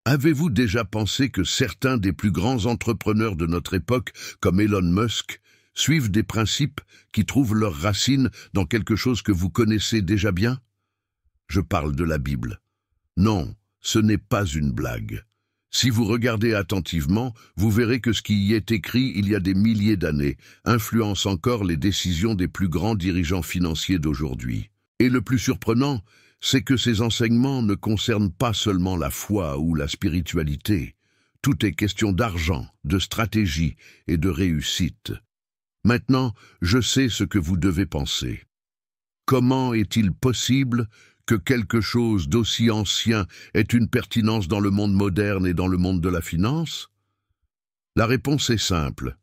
Avez-vous déjà pensé que certains des plus grands entrepreneurs de notre époque, comme Elon Musk, suivent des principes qui trouvent leurs racines dans quelque chose que vous connaissez déjà bien? Je parle de la Bible. Non, ce n'est pas une blague. Si vous regardez attentivement, vous verrez que ce qui y est écrit il y a des milliers d'années influence encore les décisions des plus grands dirigeants financiers d'aujourd'hui. Et le plus surprenant, c'est que ces enseignements ne concernent pas seulement la foi ou la spiritualité. Tout est question d'argent, de stratégie et de réussite. Maintenant, je sais ce que vous devez penser. Comment est-il possible que quelque chose d'aussi ancien ait une pertinence dans le monde moderne et dans le monde de la finance? La réponse est simple.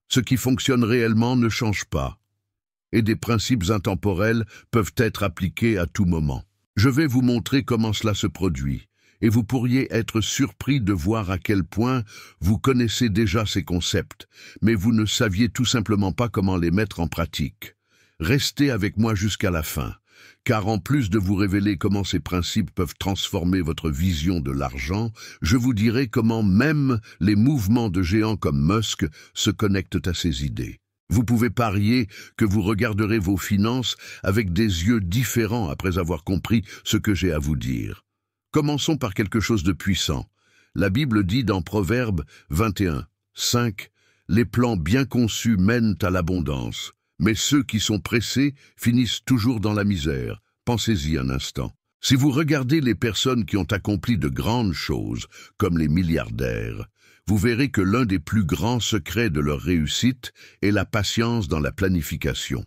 Ce qui fonctionne réellement ne change pas. Et des principes intemporels peuvent être appliqués à tout moment. Je vais vous montrer comment cela se produit, et vous pourriez être surpris de voir à quel point vous connaissez déjà ces concepts, mais vous ne saviez tout simplement pas comment les mettre en pratique. Restez avec moi jusqu'à la fin, car en plus de vous révéler comment ces principes peuvent transformer votre vision de l'argent, je vous dirai comment même les mouvements de géants comme Musk se connectent à ces idées. Vous pouvez parier que vous regarderez vos finances avec des yeux différents après avoir compris ce que j'ai à vous dire. Commençons par quelque chose de puissant. La Bible dit dans Proverbes 21, 5, « Les plans bien conçus mènent à l'abondance, mais ceux qui sont pressés finissent toujours dans la misère. » Pensez-y un instant. Si vous regardez les personnes qui ont accompli de grandes choses, comme les milliardaires, vous verrez que l'un des plus grands secrets de leur réussite est la patience dans la planification.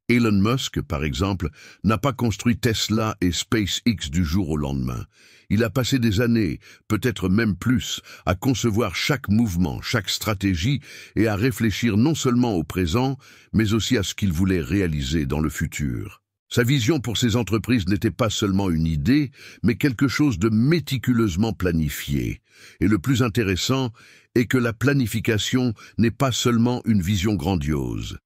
Elon Musk, par exemple, n'a pas construit Tesla et SpaceX du jour au lendemain. Il a passé des années, peut-être même plus, à concevoir chaque mouvement, chaque stratégie et à réfléchir non seulement au présent, mais aussi à ce qu'il voulait réaliser dans le futur. Sa vision pour ses entreprises n'était pas seulement une idée, mais quelque chose de méticuleusement planifié. Et le plus intéressant est que la planification n'est pas seulement une vision grandiose.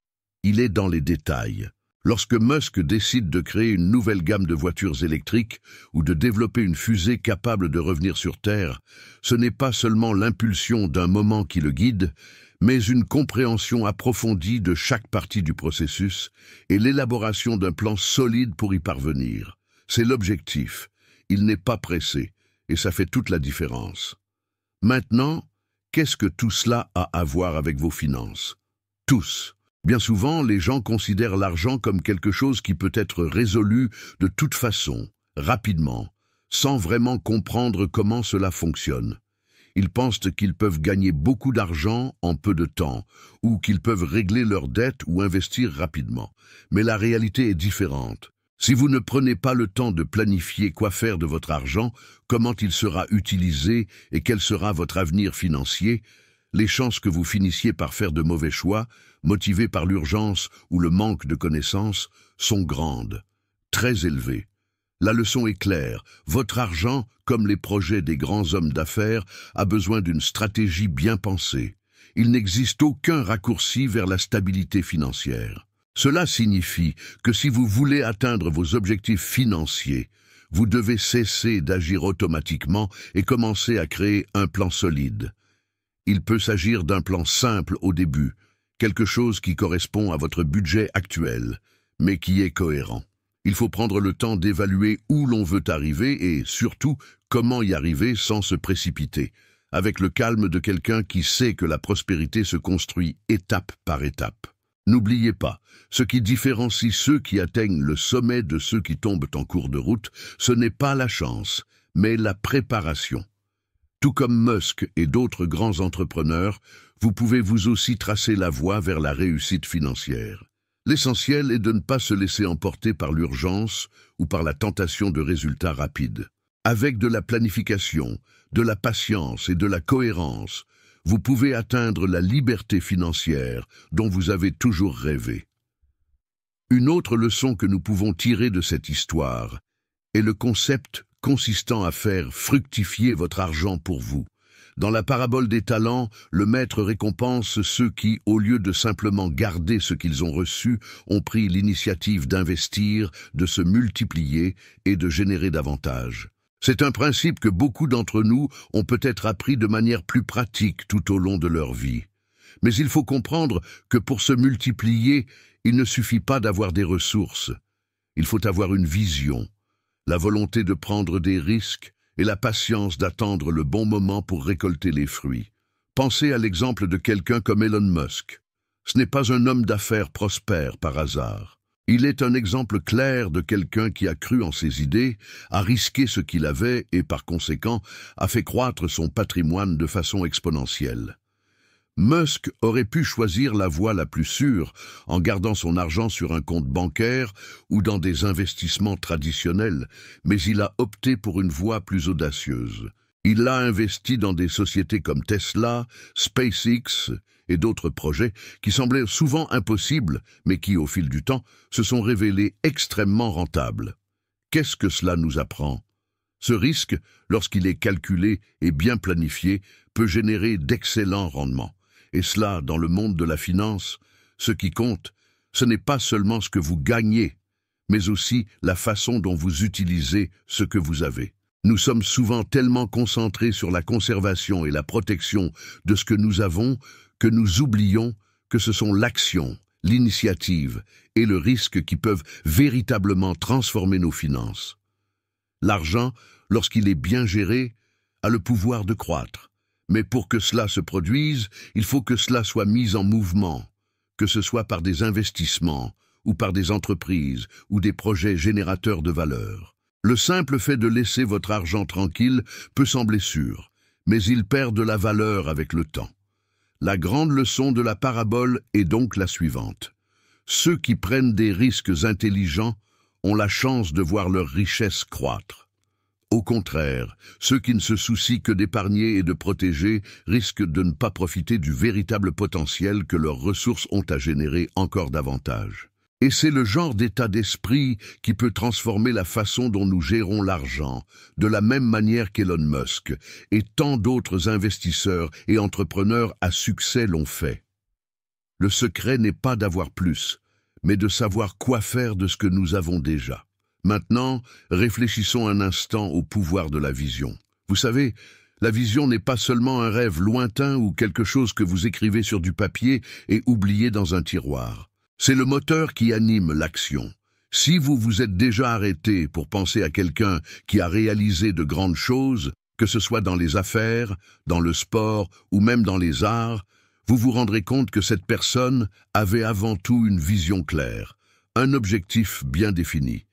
Il est dans les détails. Lorsque Musk décide de créer une nouvelle gamme de voitures électriques ou de développer une fusée capable de revenir sur Terre, ce n'est pas seulement l'impulsion d'un moment qui le guide, mais une compréhension approfondie de chaque partie du processus et l'élaboration d'un plan solide pour y parvenir. C'est l'objectif. Il n'est pas pressé, et ça fait toute la différence. Maintenant, qu'est-ce que tout cela a à voir avec vos finances? Tous. Bien souvent, les gens considèrent l'argent comme quelque chose qui peut être résolu de toute façon, rapidement, sans vraiment comprendre comment cela fonctionne. Ils pensent qu'ils peuvent gagner beaucoup d'argent en peu de temps, ou qu'ils peuvent régler leurs dettes ou investir rapidement. Mais la réalité est différente. Si vous ne prenez pas le temps de planifier quoi faire de votre argent, comment il sera utilisé et quel sera votre avenir financier, les chances que vous finissiez par faire de mauvais choix, motivés par l'urgence ou le manque de connaissances, sont grandes, très élevées. La leçon est claire, votre argent, comme les projets des grands hommes d'affaires, a besoin d'une stratégie bien pensée. Il n'existe aucun raccourci vers la stabilité financière. Cela signifie que si vous voulez atteindre vos objectifs financiers, vous devez cesser d'agir automatiquement et commencer à créer un plan solide. Il peut s'agir d'un plan simple au début, quelque chose qui correspond à votre budget actuel, mais qui est cohérent. Il faut prendre le temps d'évaluer où l'on veut arriver et, surtout, comment y arriver sans se précipiter, avec le calme de quelqu'un qui sait que la prospérité se construit étape par étape. N'oubliez pas, ce qui différencie ceux qui atteignent le sommet de ceux qui tombent en cours de route, ce n'est pas la chance, mais la préparation. Tout comme Musk et d'autres grands entrepreneurs, vous pouvez vous aussi tracer la voie vers la réussite financière. L'essentiel est de ne pas se laisser emporter par l'urgence ou par la tentation de résultats rapides. Avec de la planification, de la patience et de la cohérence, vous pouvez atteindre la liberté financière dont vous avez toujours rêvé. Une autre leçon que nous pouvons tirer de cette histoire est le concept consistant à faire fructifier votre argent pour vous. Dans la parabole des talents, le maître récompense ceux qui, au lieu de simplement garder ce qu'ils ont reçu, ont pris l'initiative d'investir, de se multiplier et de générer davantage. C'est un principe que beaucoup d'entre nous ont peut-être appris de manière plus pratique tout au long de leur vie. Mais il faut comprendre que pour se multiplier, il ne suffit pas d'avoir des ressources. Il faut avoir une vision, la volonté de prendre des risques et la patience d'attendre le bon moment pour récolter les fruits. Pensez à l'exemple de quelqu'un comme Elon Musk. Ce n'est pas un homme d'affaires prospère par hasard. Il est un exemple clair de quelqu'un qui a cru en ses idées, a risqué ce qu'il avait et, par conséquent, a fait croître son patrimoine de façon exponentielle. Musk aurait pu choisir la voie la plus sûre en gardant son argent sur un compte bancaire ou dans des investissements traditionnels, mais il a opté pour une voie plus audacieuse. Il l'a investi dans des sociétés comme Tesla, SpaceX et d'autres projets qui semblaient souvent impossibles, mais qui, au fil du temps, se sont révélés extrêmement rentables. Qu'est-ce que cela nous apprend? Ce risque, lorsqu'il est calculé et bien planifié, peut générer d'excellents rendements. Et cela, dans le monde de la finance, ce qui compte, ce n'est pas seulement ce que vous gagnez, mais aussi la façon dont vous utilisez ce que vous avez. Nous sommes souvent tellement concentrés sur la conservation et la protection de ce que nous avons que nous oublions que ce sont l'action, l'initiative et le risque qui peuvent véritablement transformer nos finances. L'argent, lorsqu'il est bien géré, a le pouvoir de croître. Mais pour que cela se produise, il faut que cela soit mis en mouvement, que ce soit par des investissements ou par des entreprises ou des projets générateurs de valeur. Le simple fait de laisser votre argent tranquille peut sembler sûr, mais il perd de la valeur avec le temps. La grande leçon de la parabole est donc la suivante. Ceux qui prennent des risques intelligents ont la chance de voir leur richesse croître. Au contraire, ceux qui ne se soucient que d'épargner et de protéger risquent de ne pas profiter du véritable potentiel que leurs ressources ont à générer encore davantage. Et c'est le genre d'état d'esprit qui peut transformer la façon dont nous gérons l'argent, de la même manière qu'Elon Musk et tant d'autres investisseurs et entrepreneurs à succès l'ont fait. Le secret n'est pas d'avoir plus, mais de savoir quoi faire de ce que nous avons déjà. Maintenant, réfléchissons un instant au pouvoir de la vision. Vous savez, la vision n'est pas seulement un rêve lointain ou quelque chose que vous écrivez sur du papier et oubliez dans un tiroir. C'est le moteur qui anime l'action. Si vous vous êtes déjà arrêté pour penser à quelqu'un qui a réalisé de grandes choses, que ce soit dans les affaires, dans le sport ou même dans les arts, vous vous rendrez compte que cette personne avait avant tout une vision claire, un objectif bien défini.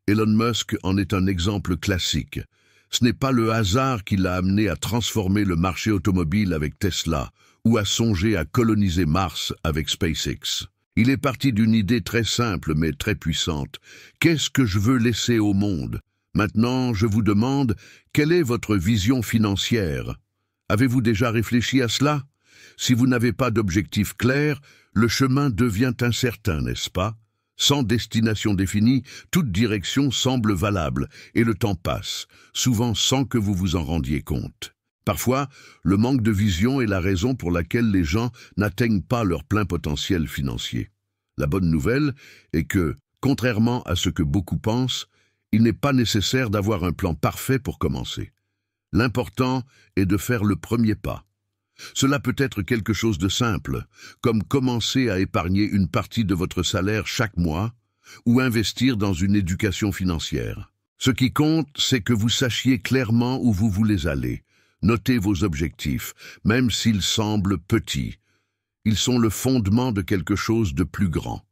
Elon Musk en est un exemple classique. Ce n'est pas le hasard qui l'a amené à transformer le marché automobile avec Tesla ou à songer à coloniser Mars avec SpaceX. Il est parti d'une idée très simple mais très puissante. Qu'est-ce que je veux laisser au monde? Maintenant, je vous demande, quelle est votre vision financière? Avez-vous déjà réfléchi à cela? Si vous n'avez pas d'objectif clair, le chemin devient incertain, n'est-ce pas? Sans destination définie, toute direction semble valable et le temps passe, souvent sans que vous vous en rendiez compte. Parfois, le manque de vision est la raison pour laquelle les gens n'atteignent pas leur plein potentiel financier. La bonne nouvelle est que, contrairement à ce que beaucoup pensent, il n'est pas nécessaire d'avoir un plan parfait pour commencer. L'important est de faire le premier pas. Cela peut être quelque chose de simple, comme commencer à épargner une partie de votre salaire chaque mois ou investir dans une éducation financière. Ce qui compte, c'est que vous sachiez clairement où vous voulez aller. Notez vos objectifs, même s'ils semblent petits. Ils sont le fondement de quelque chose de plus grand.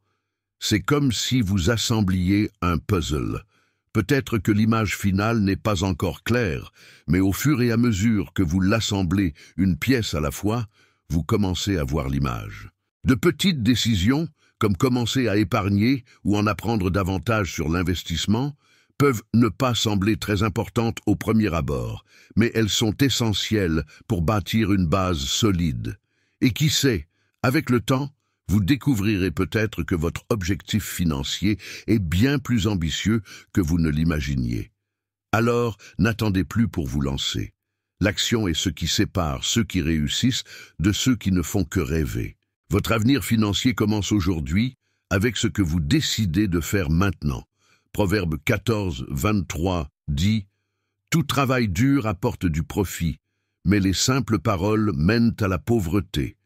C'est comme si vous assembliez un puzzle. Peut-être que l'image finale n'est pas encore claire, mais au fur et à mesure que vous l'assemblez une pièce à la fois, vous commencez à voir l'image. De petites décisions, comme commencer à épargner ou en apprendre davantage sur l'investissement, peuvent ne pas sembler très importantes au premier abord, mais elles sont essentielles pour bâtir une base solide. Et qui sait, avec le temps, vous découvrirez peut-être que votre objectif financier est bien plus ambitieux que vous ne l'imaginiez. Alors, n'attendez plus pour vous lancer. L'action est ce qui sépare ceux qui réussissent de ceux qui ne font que rêver. Votre avenir financier commence aujourd'hui avec ce que vous décidez de faire maintenant. Proverbe 14, 23 dit « Tout travail dur apporte du profit, mais les simples paroles mènent à la pauvreté.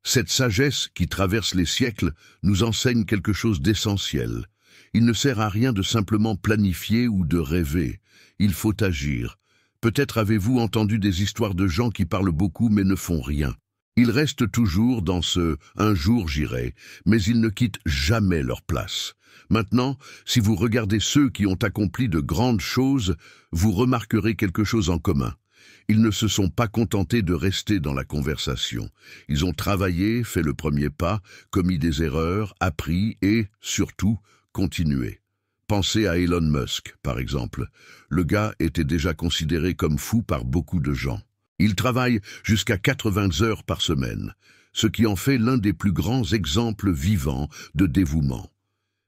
Cette sagesse qui traverse les siècles nous enseigne quelque chose d'essentiel. Il ne sert à rien de simplement planifier ou de rêver. Il faut agir. Peut-être avez-vous entendu des histoires de gens qui parlent beaucoup mais ne font rien. Ils restent toujours dans ce « un jour j'irai », mais ils ne quittent jamais leur place. Maintenant, si vous regardez ceux qui ont accompli de grandes choses, vous remarquerez quelque chose en commun. Ils ne se sont pas contentés de rester dans la conversation. Ils ont travaillé, fait le premier pas, commis des erreurs, appris et, surtout, continué. Pensez à Elon Musk, par exemple. Le gars était déjà considéré comme fou par beaucoup de gens. Il travaille jusqu'à 80 heures par semaine, ce qui en fait l'un des plus grands exemples vivants de dévouement.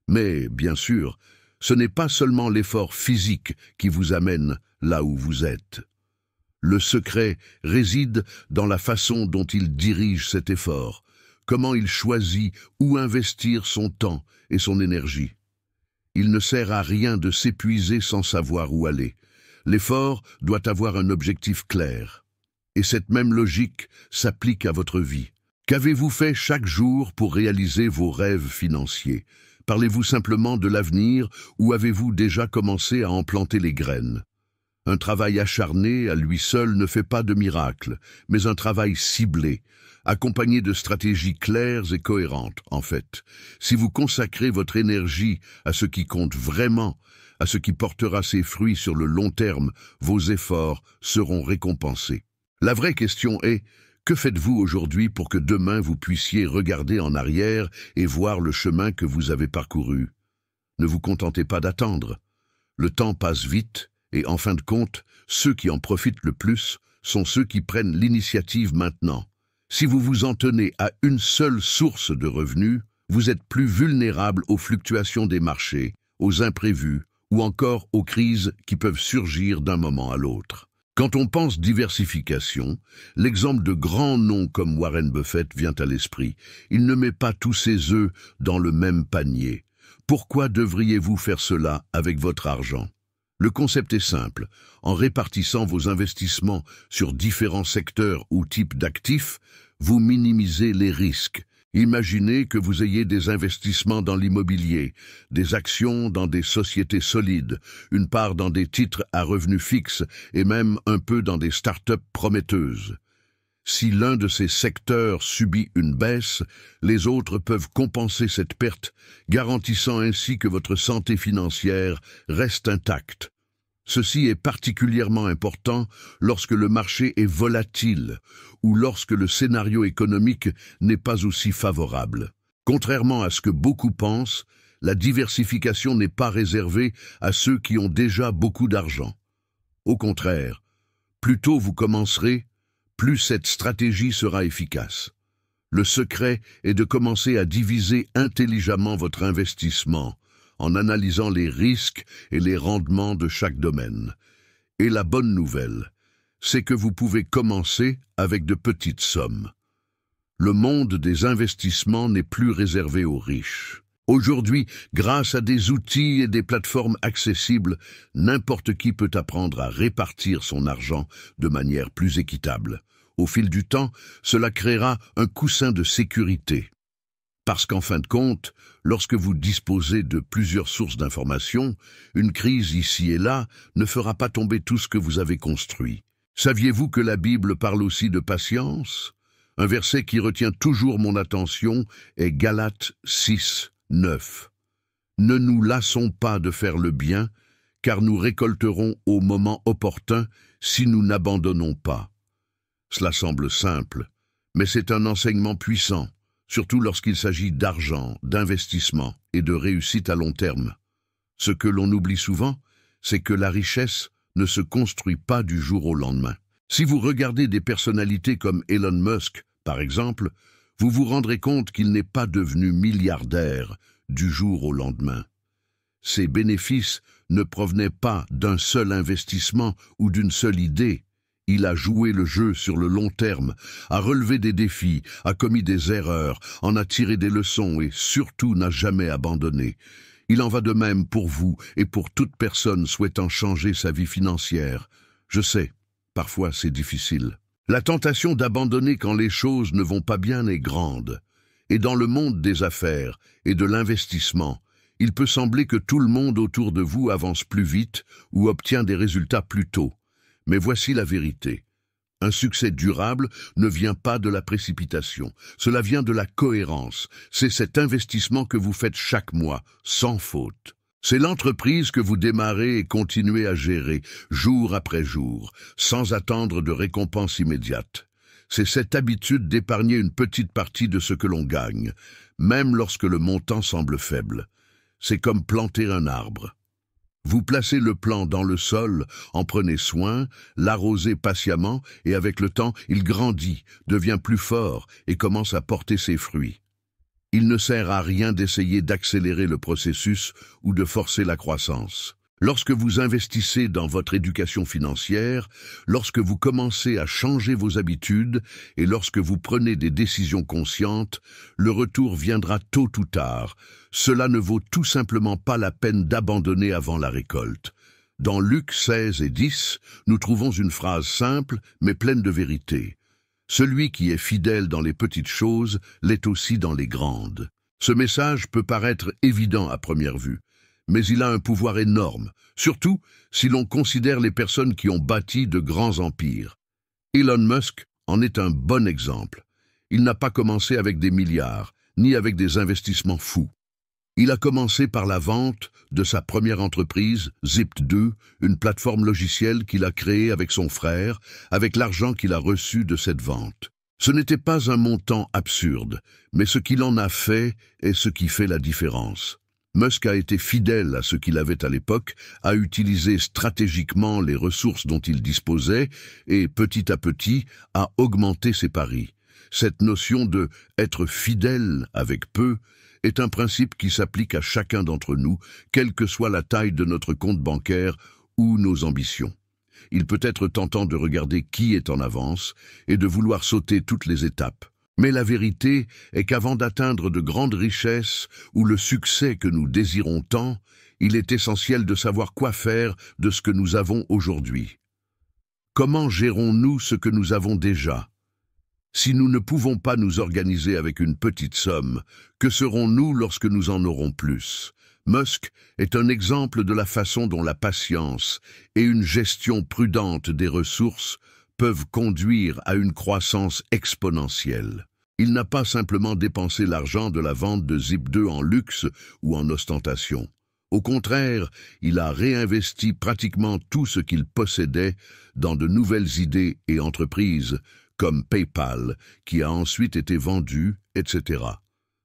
Mais, bien sûr, ce n'est pas seulement l'effort physique qui vous amène là où vous êtes. Le secret réside dans la façon dont il dirige cet effort, comment il choisit où investir son temps et son énergie. Il ne sert à rien de s'épuiser sans savoir où aller. L'effort doit avoir un objectif clair. Et cette même logique s'applique à votre vie. Qu'avez-vous fait chaque jour pour réaliser vos rêves financiers? Parlez-vous simplement de l'avenir ou avez-vous déjà commencé à en planter les graines? Un travail acharné à lui seul ne fait pas de miracle, mais un travail ciblé, accompagné de stratégies claires et cohérentes, en fait. Si vous consacrez votre énergie à ce qui compte vraiment, à ce qui portera ses fruits sur le long terme, vos efforts seront récompensés. La vraie question est, que faites-vous aujourd'hui pour que demain vous puissiez regarder en arrière et voir le chemin que vous avez parcouru? Ne vous contentez pas d'attendre. Le temps passe vite et en fin de compte, ceux qui en profitent le plus sont ceux qui prennent l'initiative maintenant. Si vous vous en tenez à une seule source de revenus, vous êtes plus vulnérable aux fluctuations des marchés, aux imprévus ou encore aux crises qui peuvent surgir d'un moment à l'autre. Quand on pense diversification, l'exemple de grands noms comme Warren Buffett vient à l'esprit. Il ne met pas tous ses œufs dans le même panier. Pourquoi devriez-vous faire cela avec votre argent? Le concept est simple. En répartissant vos investissements sur différents secteurs ou types d'actifs, vous minimisez les risques. Imaginez que vous ayez des investissements dans l'immobilier, des actions dans des sociétés solides, une part dans des titres à revenus fixes et même un peu dans des start-up prometteuses. Si l'un de ces secteurs subit une baisse, les autres peuvent compenser cette perte, garantissant ainsi que votre santé financière reste intacte. Ceci est particulièrement important lorsque le marché est volatile ou lorsque le scénario économique n'est pas aussi favorable. Contrairement à ce que beaucoup pensent, la diversification n'est pas réservée à ceux qui ont déjà beaucoup d'argent. Au contraire, plus tôt vous commencerez, plus cette stratégie sera efficace. Le secret est de commencer à diviser intelligemment votre investissement, en analysant les risques et les rendements de chaque domaine. Et la bonne nouvelle, c'est que vous pouvez commencer avec de petites sommes. Le monde des investissements n'est plus réservé aux riches. Aujourd'hui, grâce à des outils et des plateformes accessibles, n'importe qui peut apprendre à répartir son argent de manière plus équitable. Au fil du temps, cela créera un coussin de sécurité. Parce qu'en fin de compte, lorsque vous disposez de plusieurs sources d'informations, une crise ici et là ne fera pas tomber tout ce que vous avez construit. Saviez-vous que la Bible parle aussi de patience? Un verset qui retient toujours mon attention est Galates 6, 9. Ne nous lassons pas de faire le bien, car nous récolterons au moment opportun si nous n'abandonnons pas. Cela semble simple, mais c'est un enseignement puissant. Surtout lorsqu'il s'agit d'argent, d'investissement et de réussite à long terme. Ce que l'on oublie souvent, c'est que la richesse ne se construit pas du jour au lendemain. Si vous regardez des personnalités comme Elon Musk, par exemple, vous vous rendrez compte qu'il n'est pas devenu milliardaire du jour au lendemain. Ses bénéfices ne provenaient pas d'un seul investissement ou d'une seule idée. Il a joué le jeu sur le long terme, a relevé des défis, a commis des erreurs, en a tiré des leçons et surtout n'a jamais abandonné. Il en va de même pour vous et pour toute personne souhaitant changer sa vie financière. Je sais, parfois c'est difficile. La tentation d'abandonner quand les choses ne vont pas bien est grande. Et dans le monde des affaires et de l'investissement, il peut sembler que tout le monde autour de vous avance plus vite ou obtient des résultats plus tôt. Mais voici la vérité. Un succès durable ne vient pas de la précipitation, cela vient de la cohérence. C'est cet investissement que vous faites chaque mois, sans faute. C'est l'entreprise que vous démarrez et continuez à gérer, jour après jour, sans attendre de récompense immédiate. C'est cette habitude d'épargner une petite partie de ce que l'on gagne, même lorsque le montant semble faible. C'est comme planter un arbre. Vous placez le plant dans le sol, en prenez soin, l'arrosez patiemment et avec le temps, il grandit, devient plus fort et commence à porter ses fruits. Il ne sert à rien d'essayer d'accélérer le processus ou de forcer la croissance. Lorsque vous investissez dans votre éducation financière, lorsque vous commencez à changer vos habitudes et lorsque vous prenez des décisions conscientes, le retour viendra tôt ou tard. Cela ne vaut tout simplement pas la peine d'abandonner avant la récolte. Dans Luc 16 et 10, nous trouvons une phrase simple mais pleine de vérité. « Celui qui est fidèle dans les petites choses l'est aussi dans les grandes ». Ce message peut paraître évident à première vue, mais il a un pouvoir énorme, surtout si l'on considère les personnes qui ont bâti de grands empires. Elon Musk en est un bon exemple. Il n'a pas commencé avec des milliards, ni avec des investissements fous. Il a commencé par la vente de sa première entreprise, Zip2, une plateforme logicielle qu'il a créée avec son frère, avec l'argent qu'il a reçu de cette vente. Ce n'était pas un montant absurde, mais ce qu'il en a fait est ce qui fait la différence. Musk a été fidèle à ce qu'il avait à l'époque, a utilisé stratégiquement les ressources dont il disposait et, petit à petit, a augmenté ses paris. Cette notion de « être fidèle avec peu » est un principe qui s'applique à chacun d'entre nous, quelle que soit la taille de notre compte bancaire ou nos ambitions. Il peut être tentant de regarder qui est en avance et de vouloir sauter toutes les étapes. Mais la vérité est qu'avant d'atteindre de grandes richesses ou le succès que nous désirons tant, il est essentiel de savoir quoi faire de ce que nous avons aujourd'hui. Comment gérons-nous ce que nous avons déjà ? Si nous ne pouvons pas nous organiser avec une petite somme, que serons-nous lorsque nous en aurons plus ? Musk est un exemple de la façon dont la patience et une gestion prudente des ressources peuvent conduire à une croissance exponentielle. Il n'a pas simplement dépensé l'argent de la vente de Zip2 en luxe ou en ostentation. Au contraire, il a réinvesti pratiquement tout ce qu'il possédait dans de nouvelles idées et entreprises, comme PayPal, qui a ensuite été vendu, etc.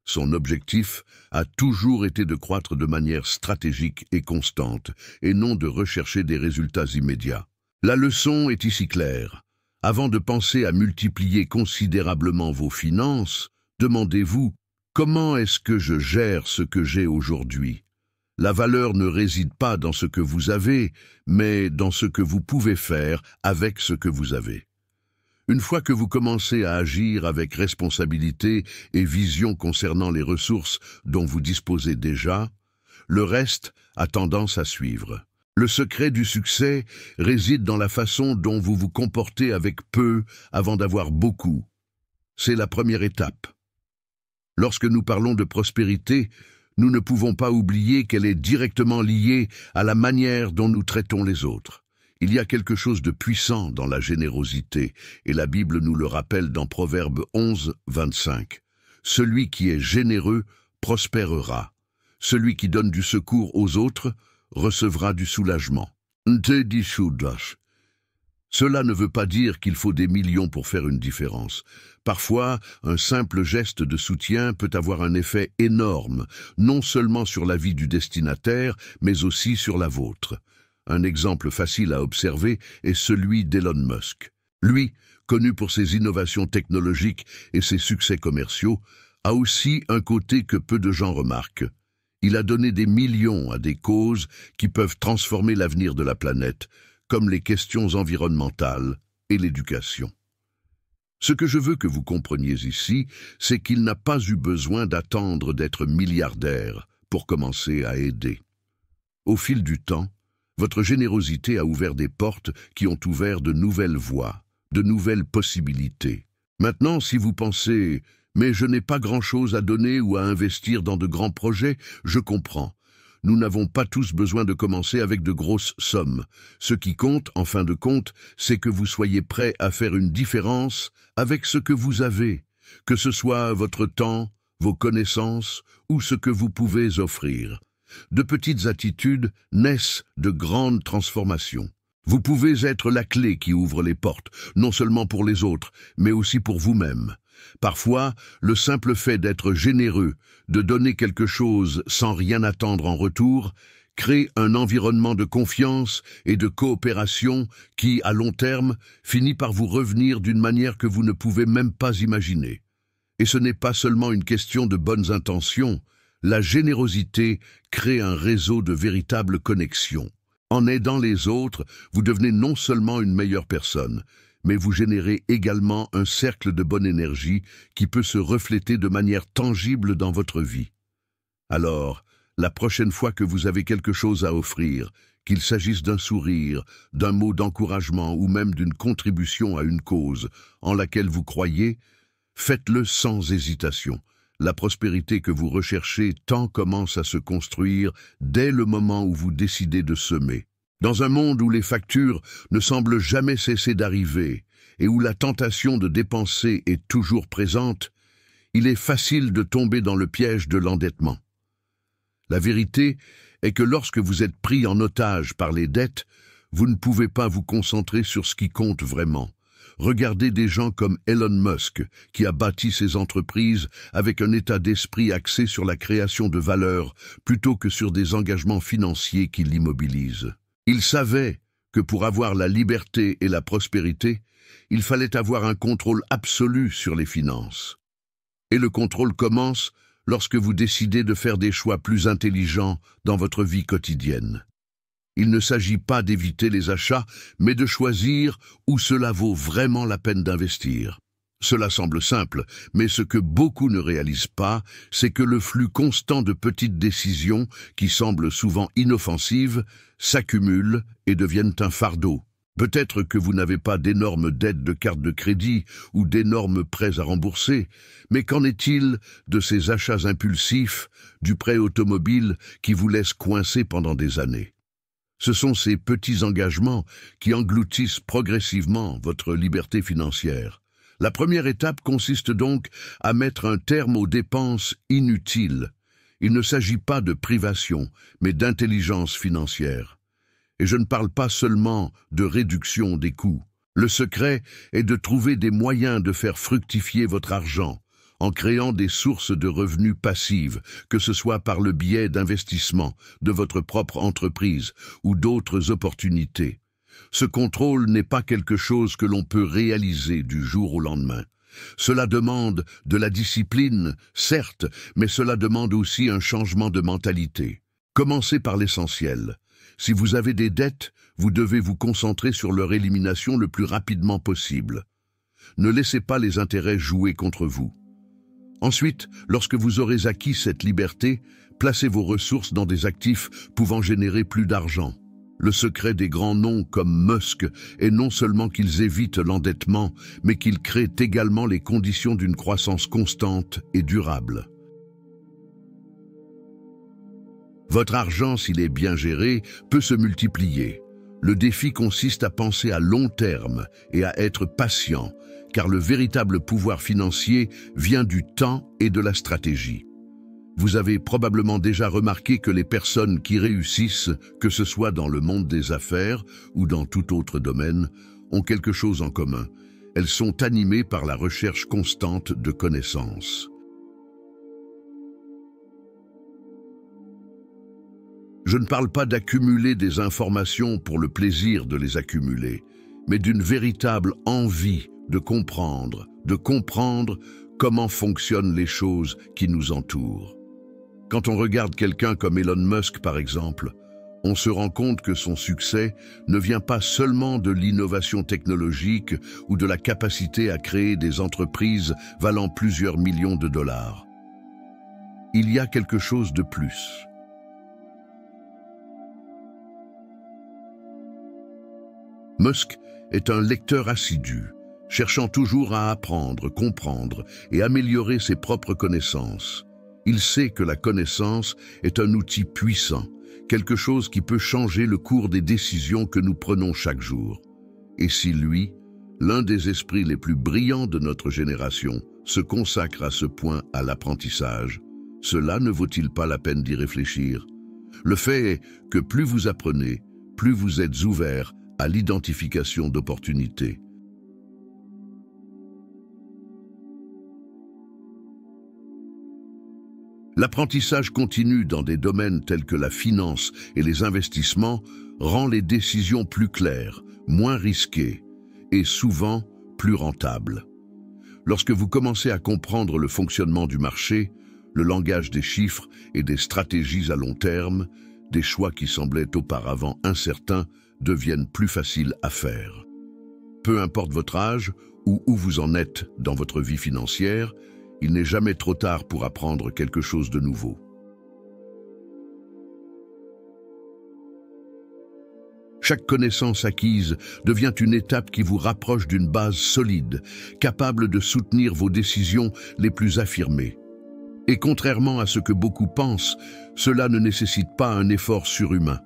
Son objectif a toujours été de croître de manière stratégique et constante, et non de rechercher des résultats immédiats. La leçon est ici claire. Avant de penser à multiplier considérablement vos finances, demandez-vous « Comment est-ce que je gère ce que j'ai aujourd'hui ?» La valeur ne réside pas dans ce que vous avez, mais dans ce que vous pouvez faire avec ce que vous avez. Une fois que vous commencez à agir avec responsabilité et vision concernant les ressources dont vous disposez déjà, le reste a tendance à suivre. Le secret du succès réside dans la façon dont vous vous comportez avec peu avant d'avoir beaucoup. C'est la première étape. Lorsque nous parlons de prospérité, nous ne pouvons pas oublier qu'elle est directement liée à la manière dont nous traitons les autres. Il y a quelque chose de puissant dans la générosité, et la Bible nous le rappelle dans Proverbe 11, 25. « Celui qui est généreux prospérera. Celui qui donne du secours aux autres recevra du soulagement. » Cela ne veut pas dire qu'il faut des millions pour faire une différence. Parfois, un simple geste de soutien peut avoir un effet énorme, non seulement sur la vie du destinataire, mais aussi sur la vôtre. Un exemple facile à observer est celui d'Elon Musk. Lui, connu pour ses innovations technologiques et ses succès commerciaux, a aussi un côté que peu de gens remarquent. Il a donné des millions à des causes qui peuvent transformer l'avenir de la planète, comme les questions environnementales et l'éducation. Ce que je veux que vous compreniez ici, c'est qu'il n'a pas eu besoin d'attendre d'être milliardaire pour commencer à aider. Au fil du temps, votre générosité a ouvert des portes qui ont ouvert de nouvelles voies, de nouvelles possibilités. Maintenant, si vous pensez « mais je n'ai pas grand-chose à donner ou à investir dans de grands projets », je comprends. Nous n'avons pas tous besoin de commencer avec de grosses sommes. Ce qui compte, en fin de compte, c'est que vous soyez prêt à faire une différence avec ce que vous avez, que ce soit votre temps, vos connaissances ou ce que vous pouvez offrir. De petites attitudes naissent de grandes transformations. Vous pouvez être la clé qui ouvre les portes, non seulement pour les autres, mais aussi pour vous-même. Parfois, le simple fait d'être généreux, de donner quelque chose sans rien attendre en retour, crée un environnement de confiance et de coopération qui, à long terme, finit par vous revenir d'une manière que vous ne pouvez même pas imaginer. Et ce n'est pas seulement une question de bonnes intentions, la générosité crée un réseau de véritables connexions. En aidant les autres, vous devenez non seulement une meilleure personne, mais vous générez également un cercle de bonne énergie qui peut se refléter de manière tangible dans votre vie. Alors, la prochaine fois que vous avez quelque chose à offrir, qu'il s'agisse d'un sourire, d'un mot d'encouragement ou même d'une contribution à une cause en laquelle vous croyez, faites-le sans hésitation. La prospérité que vous recherchez tant commence à se construire dès le moment où vous décidez de semer. Dans un monde où les factures ne semblent jamais cesser d'arriver et où la tentation de dépenser est toujours présente, il est facile de tomber dans le piège de l'endettement. La vérité est que lorsque vous êtes pris en otage par les dettes, vous ne pouvez pas vous concentrer sur ce qui compte vraiment. Regardez des gens comme Elon Musk, qui a bâti ses entreprises avec un état d'esprit axé sur la création de valeur plutôt que sur des engagements financiers qui l'immobilisent. Il savait que pour avoir la liberté et la prospérité, il fallait avoir un contrôle absolu sur les finances. Et le contrôle commence lorsque vous décidez de faire des choix plus intelligents dans votre vie quotidienne. Il ne s'agit pas d'éviter les achats, mais de choisir où cela vaut vraiment la peine d'investir. Cela semble simple, mais ce que beaucoup ne réalisent pas, c'est que le flux constant de petites décisions, qui semblent souvent inoffensives, s'accumulent et deviennent un fardeau. Peut-être que vous n'avez pas d'énormes dettes de carte de crédit ou d'énormes prêts à rembourser, mais qu'en est-il de ces achats impulsifs, du prêt automobile qui vous laisse coincé pendant des années? Ce sont ces petits engagements qui engloutissent progressivement votre liberté financière. La première étape consiste donc à mettre un terme aux dépenses inutiles. Il ne s'agit pas de privation, mais d'intelligence financière. Et je ne parle pas seulement de réduction des coûts. Le secret est de trouver des moyens de faire fructifier votre argent, en créant des sources de revenus passives, que ce soit par le biais d'investissements, de votre propre entreprise ou d'autres opportunités. Ce contrôle n'est pas quelque chose que l'on peut réaliser du jour au lendemain. Cela demande de la discipline, certes, mais cela demande aussi un changement de mentalité. Commencez par l'essentiel. Si vous avez des dettes, vous devez vous concentrer sur leur élimination le plus rapidement possible. Ne laissez pas les intérêts jouer contre vous. Ensuite, lorsque vous aurez acquis cette liberté, placez vos ressources dans des actifs pouvant générer plus d'argent. Le secret des grands noms comme Musk est non seulement qu'ils évitent l'endettement, mais qu'ils créent également les conditions d'une croissance constante et durable. Votre argent, s'il est bien géré, peut se multiplier. Le défi consiste à penser à long terme et à être patient, car le véritable pouvoir financier vient du temps et de la stratégie. Vous avez probablement déjà remarqué que les personnes qui réussissent, que ce soit dans le monde des affaires ou dans tout autre domaine, ont quelque chose en commun. Elles sont animées par la recherche constante de connaissances. Je ne parle pas d'accumuler des informations pour le plaisir de les accumuler, mais d'une véritable envie de comprendre comment fonctionnent les choses qui nous entourent. Quand on regarde quelqu'un comme Elon Musk, par exemple, on se rend compte que son succès ne vient pas seulement de l'innovation technologique ou de la capacité à créer des entreprises valant plusieurs millions de dollars. il y a quelque chose de plus. Musk est un lecteur assidu, cherchant toujours à apprendre, comprendre et améliorer ses propres connaissances. Il sait que la connaissance est un outil puissant, quelque chose qui peut changer le cours des décisions que nous prenons chaque jour. Et si lui, l'un des esprits les plus brillants de notre génération, se consacre à ce point à l'apprentissage, cela ne vaut-il pas la peine d'y réfléchir? Le fait est que plus vous apprenez, plus vous êtes ouvert à l'identification d'opportunités. L'apprentissage continu dans des domaines tels que la finance et les investissements rend les décisions plus claires, moins risquées et souvent plus rentables. Lorsque vous commencez à comprendre le fonctionnement du marché, le langage des chiffres et des stratégies à long terme, des choix qui semblaient auparavant incertains deviennent plus faciles à faire. Peu importe votre âge ou où vous en êtes dans votre vie financière, il n'est jamais trop tard pour apprendre quelque chose de nouveau. Chaque connaissance acquise devient une étape qui vous rapproche d'une base solide, capable de soutenir vos décisions les plus affirmées. Et contrairement à ce que beaucoup pensent, cela ne nécessite pas un effort surhumain,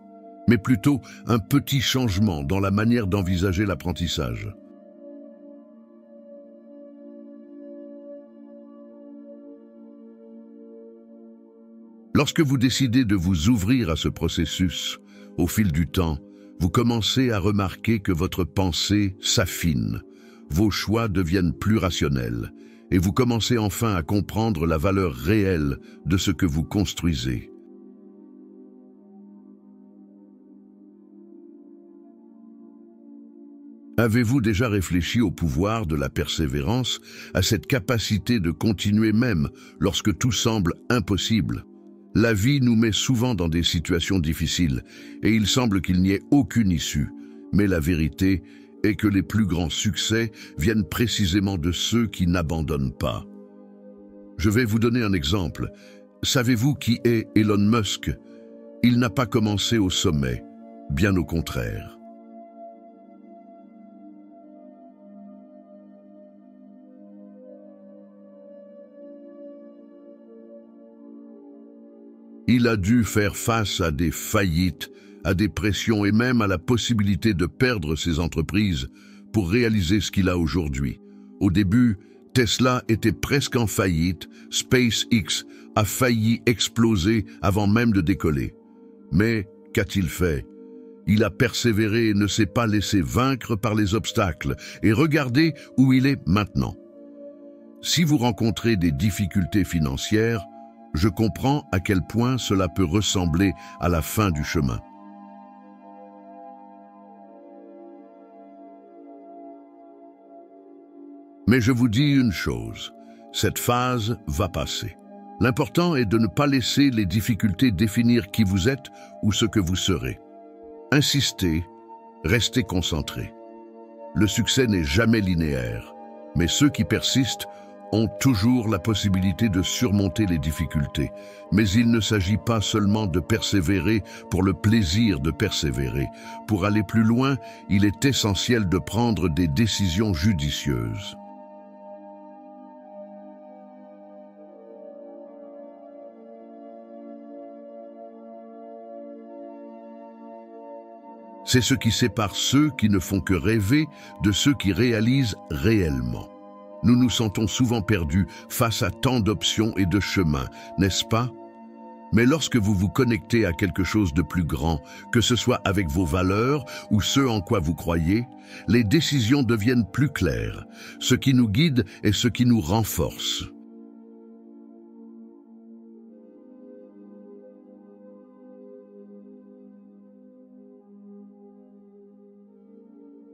mais plutôt un petit changement dans la manière d'envisager l'apprentissage. Lorsque vous décidez de vous ouvrir à ce processus, au fil du temps, vous commencez à remarquer que votre pensée s'affine, vos choix deviennent plus rationnels, et vous commencez enfin à comprendre la valeur réelle de ce que vous construisez. Avez-vous déjà réfléchi au pouvoir de la persévérance, à cette capacité de continuer même lorsque tout semble impossible? La vie nous met souvent dans des situations difficiles et il semble qu'il n'y ait aucune issue. Mais la vérité est que les plus grands succès viennent précisément de ceux qui n'abandonnent pas. Je vais vous donner un exemple. Savez-vous qui est Elon Musk? Il n'a pas commencé au sommet, bien au contraire. Il a dû faire face à des faillites, à des pressions et même à la possibilité de perdre ses entreprises pour réaliser ce qu'il a aujourd'hui. Au début, Tesla était presque en faillite, SpaceX a failli exploser avant même de décoller. Mais qu'a-t-il fait? Il a persévéré et ne s'est pas laissé vaincre par les obstacles. Et regardez où il est maintenant. Si vous rencontrez des difficultés financières, je comprends à quel point cela peut ressembler à la fin du chemin. Mais je vous dis une chose, cette phase va passer. L'important est de ne pas laisser les difficultés définir qui vous êtes ou ce que vous serez. Insistez, restez concentrés. Le succès n'est jamais linéaire, mais ceux qui persistent ont toujours la possibilité de surmonter les difficultés. Mais il ne s'agit pas seulement de persévérer pour le plaisir de persévérer. Pour aller plus loin, il est essentiel de prendre des décisions judicieuses. C'est ce qui sépare ceux qui ne font que rêver de ceux qui réalisent réellement. Nous nous sentons souvent perdus face à tant d'options et de chemins, n'est-ce pas? Mais lorsque vous vous connectez à quelque chose de plus grand, que ce soit avec vos valeurs ou ce en quoi vous croyez, les décisions deviennent plus claires. Ce qui nous guide est ce qui nous renforce.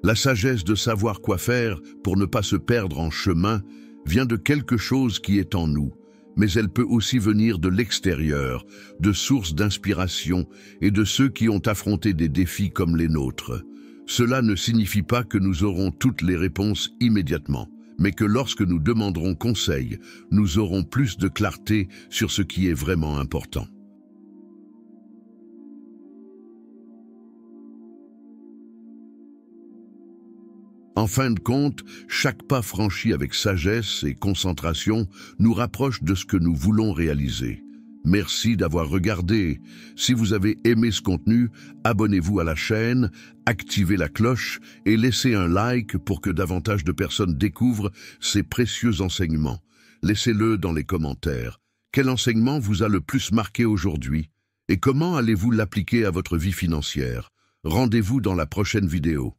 La sagesse de savoir quoi faire pour ne pas se perdre en chemin vient de quelque chose qui est en nous, mais elle peut aussi venir de l'extérieur, de sources d'inspiration et de ceux qui ont affronté des défis comme les nôtres. Cela ne signifie pas que nous aurons toutes les réponses immédiatement, mais que lorsque nous demanderons conseil, nous aurons plus de clarté sur ce qui est vraiment important. En fin de compte, chaque pas franchi avec sagesse et concentration nous rapproche de ce que nous voulons réaliser. Merci d'avoir regardé. Si vous avez aimé ce contenu, abonnez-vous à la chaîne, activez la cloche et laissez un like pour que davantage de personnes découvrent ces précieux enseignements. Laissez-le dans les commentaires. Quel enseignement vous a le plus marqué aujourd'hui? Et comment allez-vous l'appliquer à votre vie financière? Rendez-vous dans la prochaine vidéo.